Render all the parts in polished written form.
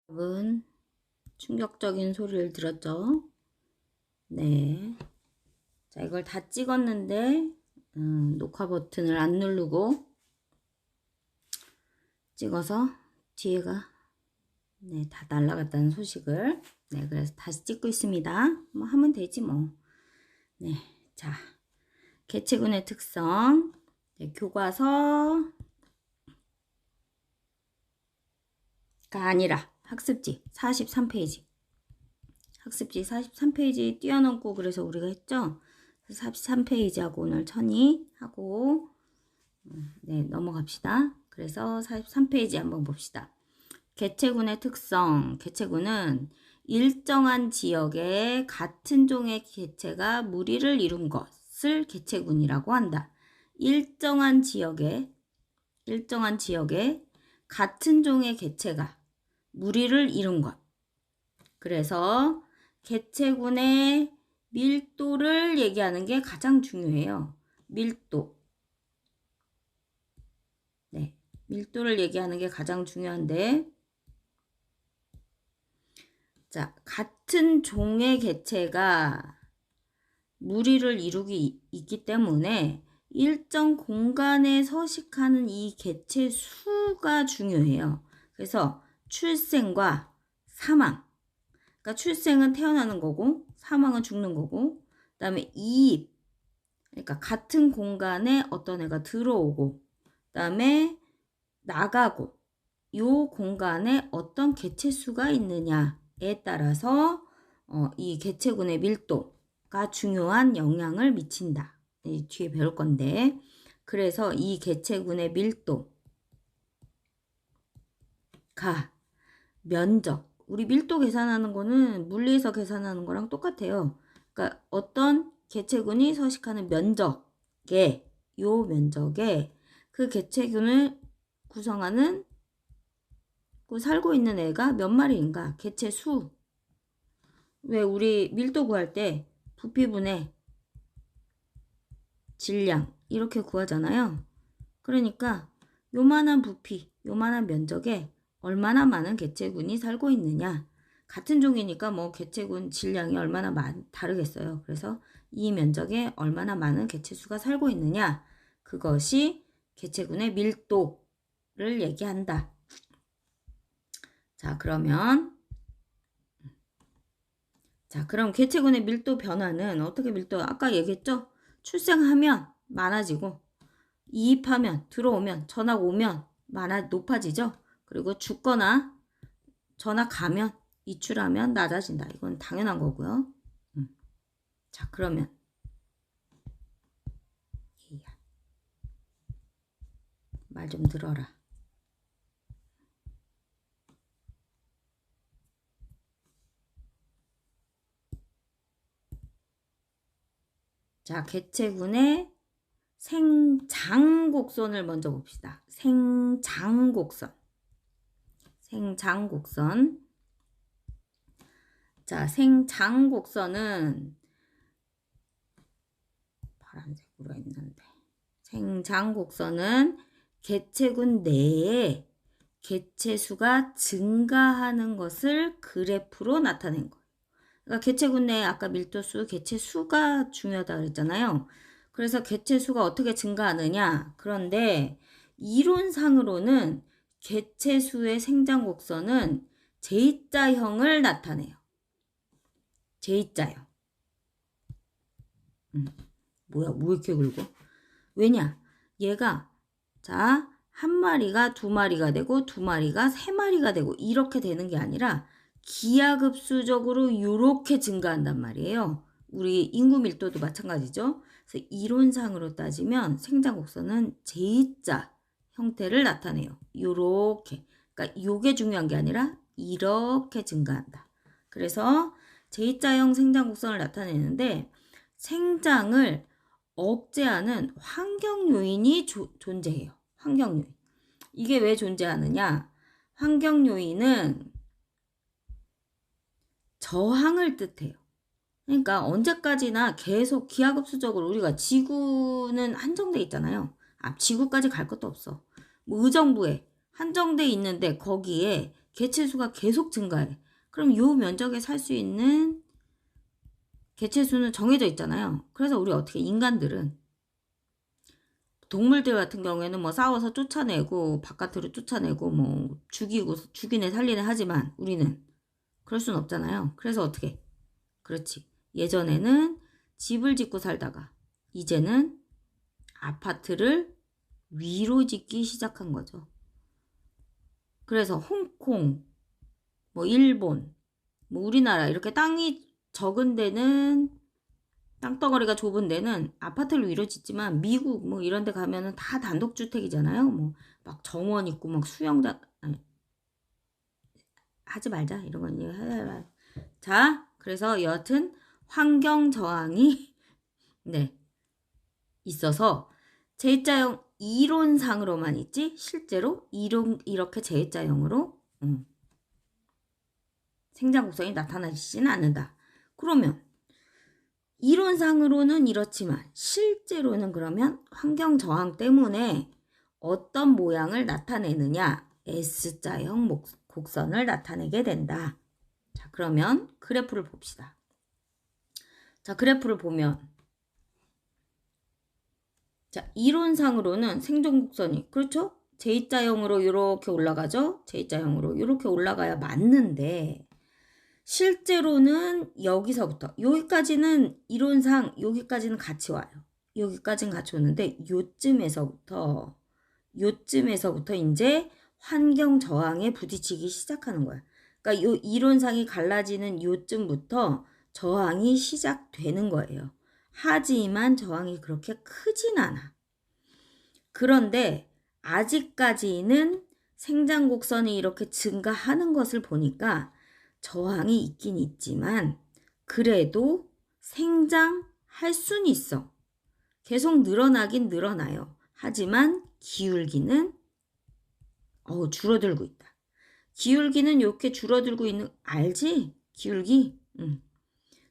여러분, 충격적인 소리를 들었죠? 네. 자, 이걸 다 찍었는데, 녹화 버튼을 안 누르고 찍어서 뒤에가, 네, 다 날아갔다는 소식을, 네, 그래서 다시 찍고 있습니다. 뭐 하면 되지, 뭐. 네. 자, 개체군의 특성, 네, 교과서가 아니라 학습지 43페이지. 학습지 43페이지 뛰어넘고 그래서 우리가 했죠. 43페이지하고 오늘 천이하고 네, 넘어갑시다. 그래서 43페이지 한번 봅시다. 개체군의 특성. 개체군은 일정한 지역에 같은 종의 개체가 무리를 이룬 것을 개체군이라고 한다. 일정한 지역에 같은 종의 개체가 무리를 이룬 것. 그래서 개체군의 밀도를 얘기하는 게 가장 중요해요. 밀도. 네, 밀도를 얘기하는 게 가장 중요한데, 자, 같은 종의 개체가 무리를 이루기 있기 때문에 일정 공간에 서식하는 이 개체 수가 중요해요. 그래서 출생과 사망. 그러니까 출생은 태어나는 거고 사망은 죽는 거고, 그 다음에 이입, 그러니까 같은 공간에 어떤 애가 들어오고 그 다음에 나가고 요 공간에 어떤 개체수가 있느냐에 따라서 이 개체군의 밀도가 중요한 영향을 미친다. 뒤에 배울 건데, 그래서 이 개체군의 밀도가 면적, 우리 밀도 계산하는 거는 물리에서 계산하는 거랑 똑같아요. 그러니까 어떤 개체군이 서식하는 면적에, 요 면적에 그 개체군을 구성하는 살고 있는 애가 몇 마리인가, 개체 수. 왜 우리 밀도 구할 때 부피분의 질량 이렇게 구하잖아요. 그러니까 요만한 부피, 요만한 면적에 얼마나 많은 개체군이 살고 있느냐. 같은 종이니까 뭐 개체군 질량이 얼마나 다르겠어요. 그래서 이 면적에 얼마나 많은 개체수가 살고 있느냐. 그것이 개체군의 밀도를 얘기한다. 자, 그럼 개체군의 밀도 변화는 어떻게 아까 얘기했죠? 출생하면 많아지고, 이입하면, 들어오면, 전학 오면 높아지죠? 그리고 죽거나 전학 가면, 이출하면 낮아진다. 이건 당연한 거고요. 자, 그러면 말 좀 들어라. 자, 개체군의 생장곡선을 먼저 봅시다. 생장곡선. 자, 생장곡선은 파란색으로 했는데, 생장곡선은 개체군 내에 개체수가 증가하는 것을 그래프로 나타낸 거예요. 그러니까 개체군 내에 아까 밀도수, 개체수가 중요하다 그랬잖아요. 그래서 개체수가 어떻게 증가하느냐. 그런데 이론상으로는 개체수의 생장곡선은 J자형을 나타내요. J자형. 뭐야, 뭐 이렇게 긁어? 왜냐? 얘가, 자, 한 마리가 두 마리가 되고 두 마리가 세 마리가 되고 이렇게 되는 게 아니라 기하급수적으로 이렇게 증가한단 말이에요. 우리 인구 밀도도 마찬가지죠. 그래서 이론상으로 따지면 생장곡선은 J자 형태를 나타내요. 요렇게. 그러니까 요게 중요한 게 아니라 이렇게 증가한다. 그래서 J자형 생장곡선을 나타내는데 생장을 억제하는 환경 요인이 존재해요. 환경 요인. 이게 왜 존재하느냐? 환경 요인은 저항을 뜻해요. 그러니까 언제까지나 계속 기하급수적으로 우리가 지구는 한정돼 있잖아요. 지구까지 갈 것도 없어. 뭐 의정부에 한정돼 있는데 거기에 개체수가 계속 증가해. 그럼 요 면적에 살 수 있는 개체수는 정해져 있잖아요. 그래서 우리 어떻게 인간들은 동물들 같은 경우에는 뭐 싸워서 쫓아내고 바깥으로 쫓아내고 뭐 죽이고 죽이네 살리네 하지만 우리는 그럴 순 없잖아요. 그래서 어떻게? 그렇지. 예전에는 집을 짓고 살다가 이제는 아파트를 위로 짓기 시작한 거죠. 그래서 홍콩, 뭐 일본, 뭐 우리나라 이렇게 땅이 적은 데는 땅덩어리가 좁은 데는 아파트를 위로 짓지만 미국 뭐 이런 데 가면은 다 단독주택이잖아요. 뭐 막 정원 있고 막 수영장 아니, 하지 말자 이런 건 자, 그래서 여하튼 환경 저항이 네 있어서 J자형 이론상으로만 있지 실제로 이렇게 J자형으로 생장 곡선이 나타나지는 않는다. 그러면 이론상으로는 이렇지만 실제로는 그러면 환경 저항 때문에 어떤 모양을 나타내느냐? S자형 곡선을 나타내게 된다. 자, 그러면 그래프를 봅시다. 자, 그래프를 보면 자, 이론상으로는 생존 곡선이 그렇죠? J자형으로 이렇게 올라가죠? J자형으로 이렇게 올라가야 맞는데 실제로는 여기서부터 여기까지는 이론상 여기까지는 같이 와요. 여기까지는 같이 오는데 요쯤에서부터 이제 환경 저항에 부딪히기 시작하는 거야. 그러니까 요 이론상이 갈라지는 요쯤부터 저항이 시작되는 거예요. 하지만 저항이 그렇게 크진 않아. 그런데 아직까지는 생장 곡선이 이렇게 증가하는 것을 보니까 저항이 있긴 있지만 그래도 생장할 수는 있어. 계속 늘어나긴 늘어나요. 하지만 기울기는 줄어들고 있다. 기울기는 이렇게 줄어들고 있는 알지? 기울기?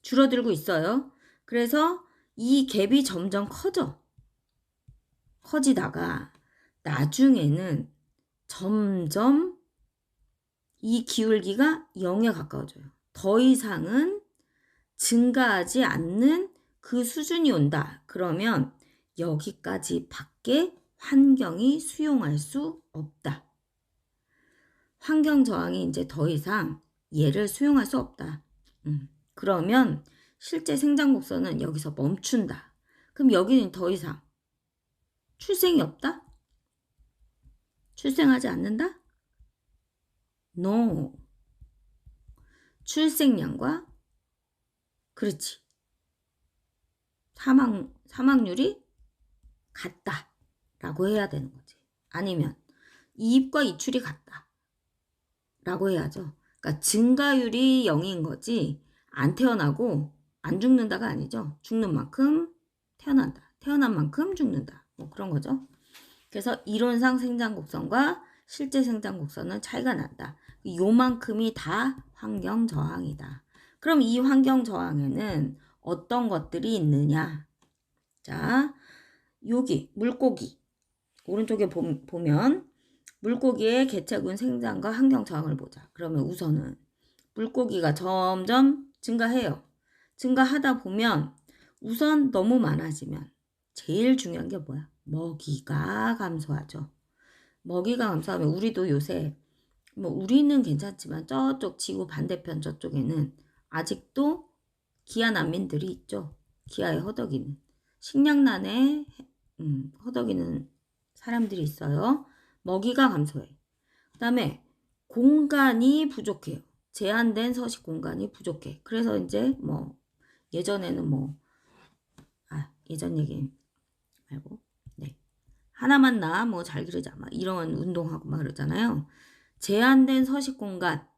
줄어들고 있어요. 그래서 이 갭이 점점 커지다가 나중에는 점점 이 기울기가 0에 가까워져요. 더 이상은 증가하지 않는 그 수준이 온다. 그러면 여기까지 밖에 환경이 수용할 수 없다. 환경 저항이 이제 더 이상 얘를 수용할 수 없다. 그러면 실제 생장 곡선은 여기서 멈춘다. 그럼 여기는 더 이상 출생이 없다? 출생하지 않는다? No. 출생량과 그렇지. 사망률이 같다. 라고 해야 되는 거지. 아니면 이입과 이출이 같다. 라고 해야죠. 그러니까 증가율이 0인 거지 안 태어나고 안 죽는다가 아니죠. 죽는 만큼 태어난다. 태어난 만큼 죽는다. 뭐 그런 거죠. 그래서 이론상 생장 곡선과 실제 생장 곡선은 차이가 난다. 요만큼이 다 환경 저항이다. 그럼 이 환경 저항에는 어떤 것들이 있느냐? 자, 여기 물고기 오른쪽에 보면 물고기의 개체군 생장과 환경 저항을 보자. 그러면 우선은 물고기가 점점 증가해요. 증가하다 보면 우선 너무 많아지면 제일 중요한 게 뭐야? 먹이가 감소하죠. 먹이가 감소하면 우리도 요새 뭐 우리는 괜찮지만 저쪽 지구 반대편 저쪽에는 아직도 기아 난민들이 있죠. 기아에 허덕이는 식량난에 허덕이는 사람들이 있어요. 먹이가 감소해. 그 다음에 공간이 부족해요. 제한된 서식 공간이 부족해. 그래서 이제 뭐 예전에는 예전 얘기 말고 네 하나만 나 뭐 잘 기르자 막 이런 운동하고 막 그러잖아요. 제한된 서식 공간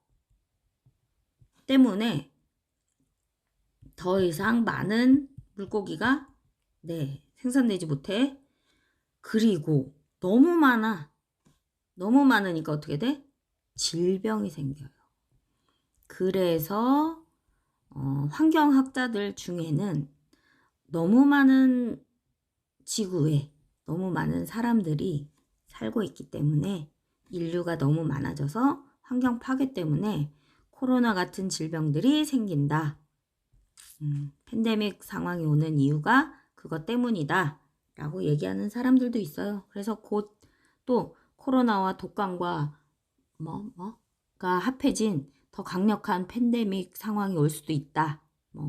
때문에 더 이상 많은 물고기가 생산되지 못해. 그리고 너무 많으니까 어떻게 돼? 질병이 생겨요. 그래서 환경학자들 중에는 너무 많은 지구에 너무 많은 사람들이 살고 있기 때문에 인류가 너무 많아져서 환경 파괴 때문에 코로나 같은 질병들이 생긴다. 팬데믹 상황이 오는 이유가 그것 때문이다 라고 얘기하는 사람들도 있어요. 그래서 곧 또 코로나와 독감과 가 합해진 더 강력한 팬데믹 상황이 올 수도 있다.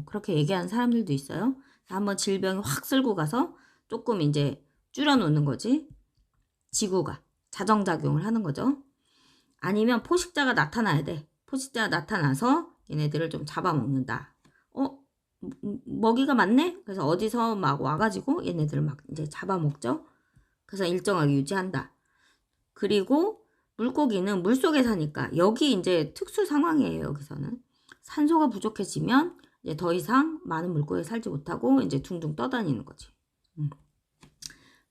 그렇게 얘기하는 사람들도 있어요. 한번 질병이 확 쓸고 가서 조금 이제 줄여놓는 거지. 지구가 자정작용을 하는 거죠. 아니면 포식자가 나타나야 돼. 포식자가 나타나서 얘네들을 좀 잡아먹는다. 먹이가 많네? 그래서 어디서 막 와가지고 얘네들을 막 이제 잡아먹죠. 그래서 일정하게 유지한다. 그리고 물고기는 물속에 사니까 여기 이제 특수 상황이에요. 여기서는 산소가 부족해지면 이제 더 이상 많은 물고기에 살지 못하고 이제 둥둥 떠다니는 거지.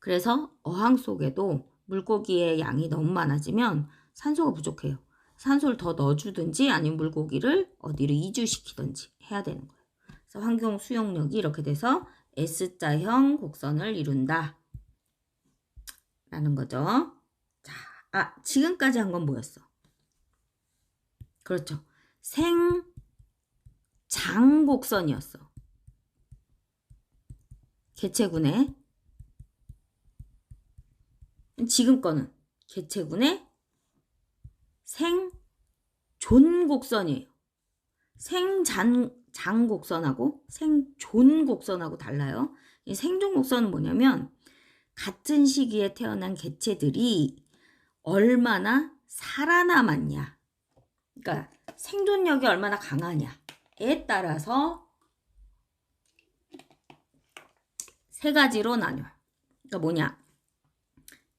그래서 어항 속에도 물고기의 양이 너무 많아지면 산소가 부족해요. 산소를 더 넣어주든지 아니면 물고기를 어디로 이주시키든지 해야 되는 거예요. 그래서 환경 수용력이 이렇게 돼서 S자형 곡선을 이룬다 라는 거죠. 자, 지금까지 한 건 뭐였어? 그렇죠. 생장곡선이었어. 개체군의 지금 거는 개체군의 생존곡선이에요. 생장곡선하고 생존곡선하고 달라요. 이 생존곡선은 뭐냐면 같은 시기에 태어난 개체들이 얼마나 살아남았냐. 그러니까 생존력이 얼마나 강하냐에 따라서 세 가지로 나뉘어요. 그러니까 뭐냐.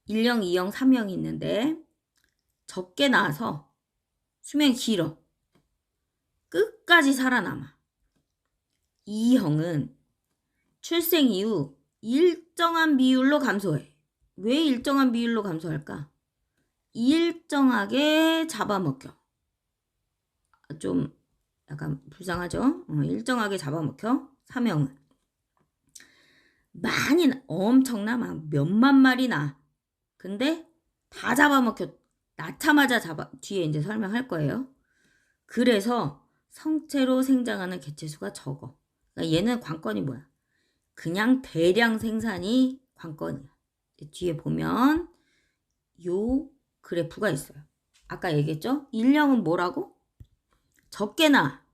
1형, 2형, 3형이 있는데 적게 나와서 수명이 길어. 끝까지 살아남아. 2형은 출생 이후 일정한 비율로 감소해. 왜 일정한 비율로 감소할까? 일정하게 잡아먹혀. 좀 약간 불쌍하죠? 일정하게 잡아먹혀. 3형은 많이 엄청나 막 몇만 마리 나. 근데 다 잡아먹혀. 낳자마자 뒤에 이제 설명할 거예요. 그래서 성체로 생장하는 개체수가 적어. 그러니까 얘는 관건이 뭐야? 그냥 대량 생산이 관건이야. 뒤에 보면 요 그래프가 있어요. 아까 얘기했죠? 1형은 뭐라고? 적게 나.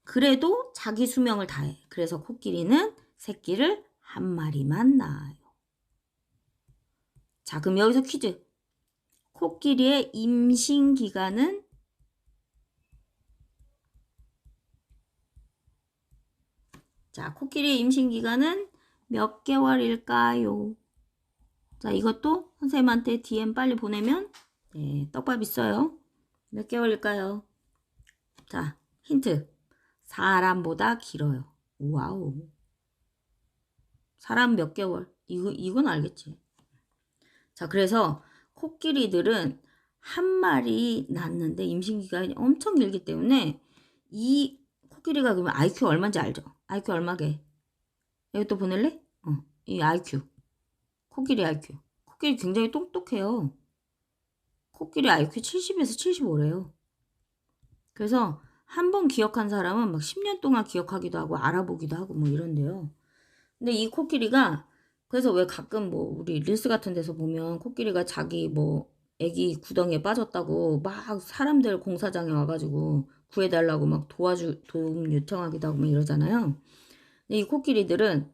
그래도 자기 수명을 다해. 그래서 코끼리는 새끼를 한 마리만 낳아요. 자, 그럼 여기서 퀴즈. 코끼리의 임신 기간은 코끼리의 임신 기간은 몇 개월일까요? 자, 이것도 선생님한테 DM 빨리 보내면 떡밥 있어요. 몇 개월일까요? 자, 힌트. 사람보다 길어요. 와우. 사람 몇 개월? 이건 알겠지. 자, 그래서 코끼리들은 한 마리 낳는데 임신기간이 엄청 길기 때문에 이 코끼리가 그러면 IQ 얼마인지 알죠? IQ 얼마게? 여기 또 보낼래? 이 IQ. 코끼리 IQ. 코끼리 굉장히 똑똑해요. 코끼리 IQ 70에서 75래요. 그래서 한 번 기억한 사람은 막 10년 동안 기억하기도 하고 알아보기도 하고 뭐 이런데요. 근데 이 코끼리가 그래서 왜 가끔 뭐 우리 릴스 같은 데서 보면 코끼리가 자기 뭐 애기 구덩이에 빠졌다고 막 사람들 공사장에 와가지고 구해달라고 막 도움 요청하기도 하고 막 이러잖아요. 근데 이 코끼리들은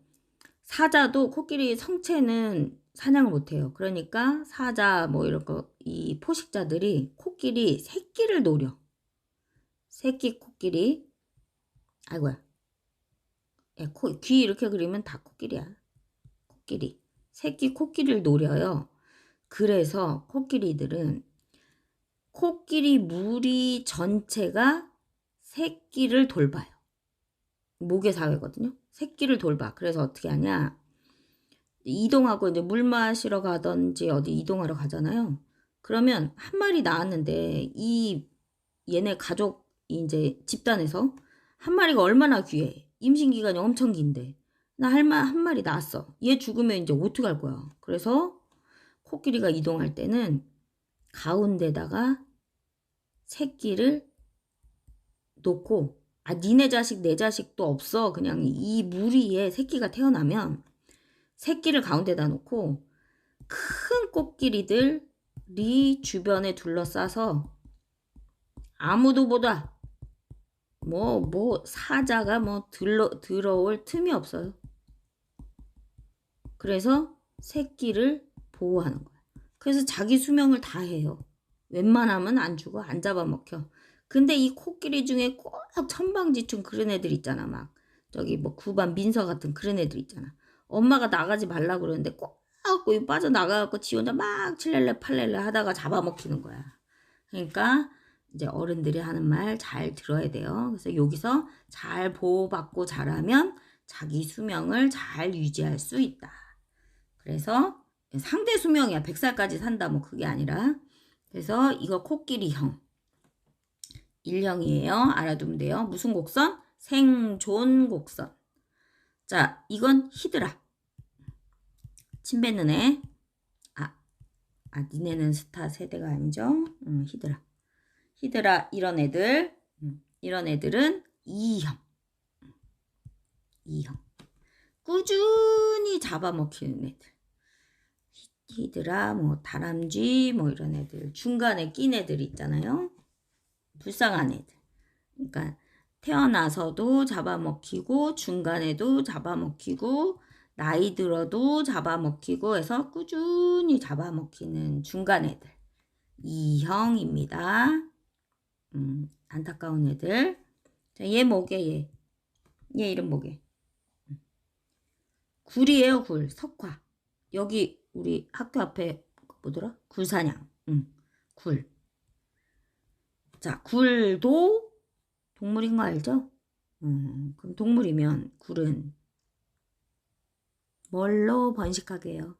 사자도 코끼리 성체는 사냥을 못해요. 그러니까 사자 뭐 이런 거 이 포식자들이 코끼리 새끼를 노려. 새끼 코끼리. 아이고야. 귀 이렇게 그리면 다 코끼리야. 코끼리. 새끼 코끼리를 노려요. 그래서 코끼리들은 코끼리 무리 전체가 새끼를 돌봐요. 모계사회거든요. 새끼를 돌봐. 그래서 어떻게 하냐. 이동하고 이제 물 마시러 가든지 어디 이동하러 가잖아요. 그러면 한 마리 낳았는데 얘네 가족 이제 집단에서 한 마리가 얼마나 귀해. 임신 기간이 엄청 긴데 나 한 마리 낳았어. 얘 죽으면 이제 어떡할 거야. 그래서 코끼리가 이동할 때는 가운데다가 새끼를 놓고, 니네 자식 내 자식도 없어. 그냥 이 무리에 새끼가 태어나면 새끼를 가운데다 놓고 큰 코끼리들이 주변에 둘러싸서 아무도 보다 사자가 들어올 틈이 없어요. 그래서 새끼를 보호하는 거야. 그래서 자기 수명을 다 해요. 웬만하면 안 죽어, 안 잡아먹혀. 근데 이 코끼리 중에 꼭 천방지축 그런 애들 있잖아. 막 저기 구반 민서 같은 그런 애들 있잖아. 엄마가 나가지 말라 그러는데 꼭 빠져나가갖고 지 혼자 막 칠렐레 팔렐레 하다가 잡아먹히는 거야. 그러니까 이제 어른들이 하는 말 잘 들어야 돼요. 그래서 여기서 잘 보호받고 자라면 자기 수명을 잘 유지할 수 있다. 그래서 상대 수명이야. 100살까지 산다 그게 아니라. 그래서 이거 코끼리형 1형이에요. 알아두면 돼요. 무슨 곡선? 생존 곡선. 자, 이건 히드라. 침 뱉는 애. 니네는 스타 세대가 아니죠? 히드라. 히드라 이런 애들. 이런 애들은 2형. 2형. 꾸준히 잡아먹히는 애들. 히드라, 다람쥐, 이런 애들. 중간에 낀 애들 있잖아요. 불쌍한 애들. 그러니까 태어나서도 잡아먹히고 중간에도 잡아먹히고 나이 들어도 잡아먹히고 해서 꾸준히 잡아먹히는 중간 애들. 2형입니다. 안타까운 애들. 자, 얘 뭐게 얘? 얘 이름 뭐게? 굴이에요, 굴. 석화. 여기 우리 학교 앞에 뭐더라? 굴사냥. 굴. 자, 굴도 동물인 거 알죠? 그럼 동물이면 굴은 뭘로 번식하게 해요?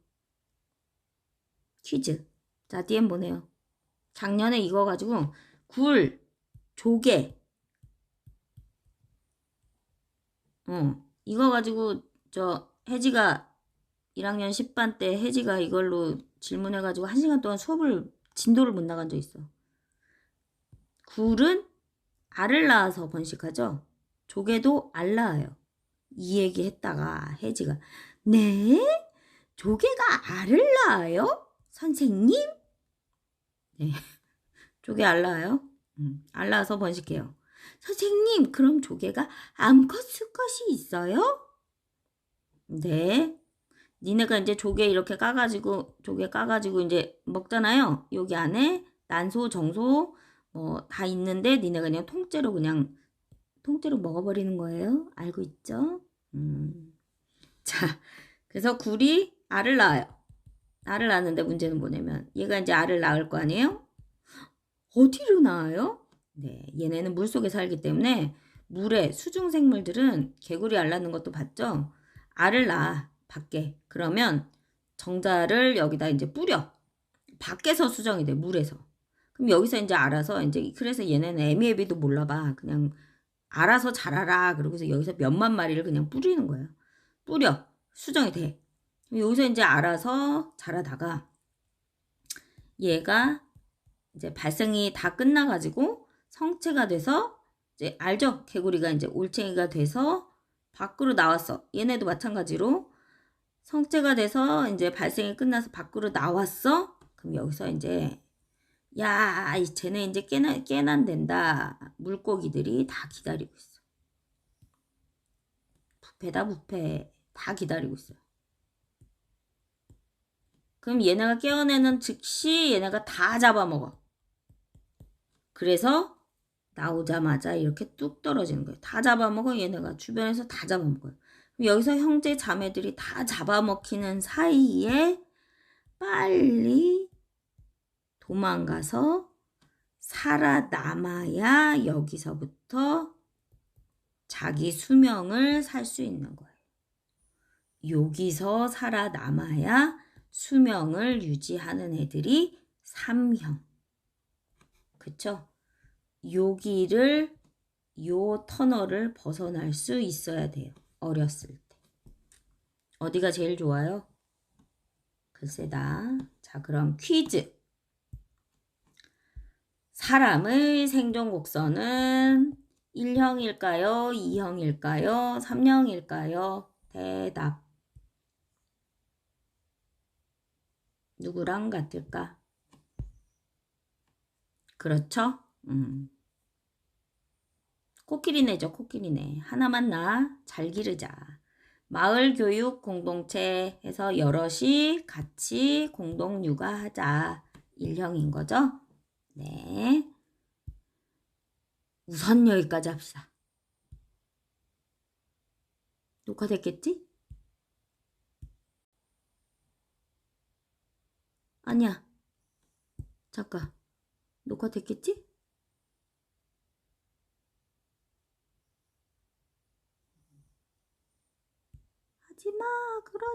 퀴즈. 자, DM 보내요. 작년에 이거 가지고 굴, 조개. 이거 가지고 혜지가 1학년 10반 때 혜지가 이걸로 질문해가지고 1시간 동안 진도를 못 나간 적 있어. 굴은 알을 낳아서 번식하죠. 조개도 알 낳아요. 이 얘기 했다가 혜지가 네? 조개가 알을 낳아요? 선생님? 네. 조개 알 낳아요. 알 낳아서 번식해요. 선생님, 그럼 조개가 암컷 수컷이 있어요? 네. 니네가 이제 조개 까가지고 이제 먹잖아요. 여기 안에 난소, 정소 다 있는데 니네가 그냥 통째로 먹어버리는 거예요. 알고 있죠? 자, 그래서 굴이 알을 낳아요. 알을 낳는데 문제는 뭐냐면 얘가 이제 알을 낳을 거 아니에요? 어디로 낳아요? 네, 얘네는 물속에 살기 때문에 물에 수중생물들은 개구리 알 낳는 것도 봤죠? 알을 낳아 밖에. 그러면 정자를 여기다 이제 뿌려. 밖에서 수정이 돼, 물에서. 그럼 여기서 이제 알아서 이제 그래서 얘네는 애미애비도 몰라봐. 그냥 알아서 자라라. 그러고서 여기서 몇만 마리를 그냥 뿌리는 거예요. 뿌려. 수정이 돼. 여기서 이제 알아서 자라다가 얘가 이제 발생이 다 끝나가지고 성체가 돼서 이제 알죠? 개구리가 이제 올챙이가 돼서 밖으로 나왔어. 얘네도 마찬가지로 성체가 돼서 이제 발생이 끝나서 밖으로 나왔어. 그럼 여기서 이제 야, 쟤네 이제 깨난된다. 물고기들이 다 기다리고 있어. 부패다 부패. 다 기다리고 있어요. 그럼 얘네가 깨어내는 즉시 얘네가 다 잡아먹어. 그래서 나오자마자 이렇게 뚝 떨어지는 거예요. 다 잡아먹어. 얘네가 주변에서 다 잡아먹어요. 그럼 여기서 형제 자매들이 다 잡아먹히는 사이에 빨리 도망가서 살아남아야 여기서부터 자기 수명을 살 수 있는 거예요. 여기서 살아남아야 수명을 유지하는 애들이 3형. 그쵸? 여기를 요 터널을 벗어날 수 있어야 돼요. 어렸을 때. 어디가 제일 좋아요? 글쎄다. 자. 자, 그럼 퀴즈. 사람의 생존 곡선은 1형일까요? 2형일까요? 3형일까요? 대답. 누구랑 같을까? 그렇죠? 코끼리네죠, 코끼리네. 하나만 잘 기르자. 마을 교육 공동체 해서 여럿이 같이 공동 육아하자. 1형인 거죠? 네. 우선 여기까지 합시다. 녹화됐겠지? 아니야. 잠깐. 녹화됐겠지? 하지마. 그러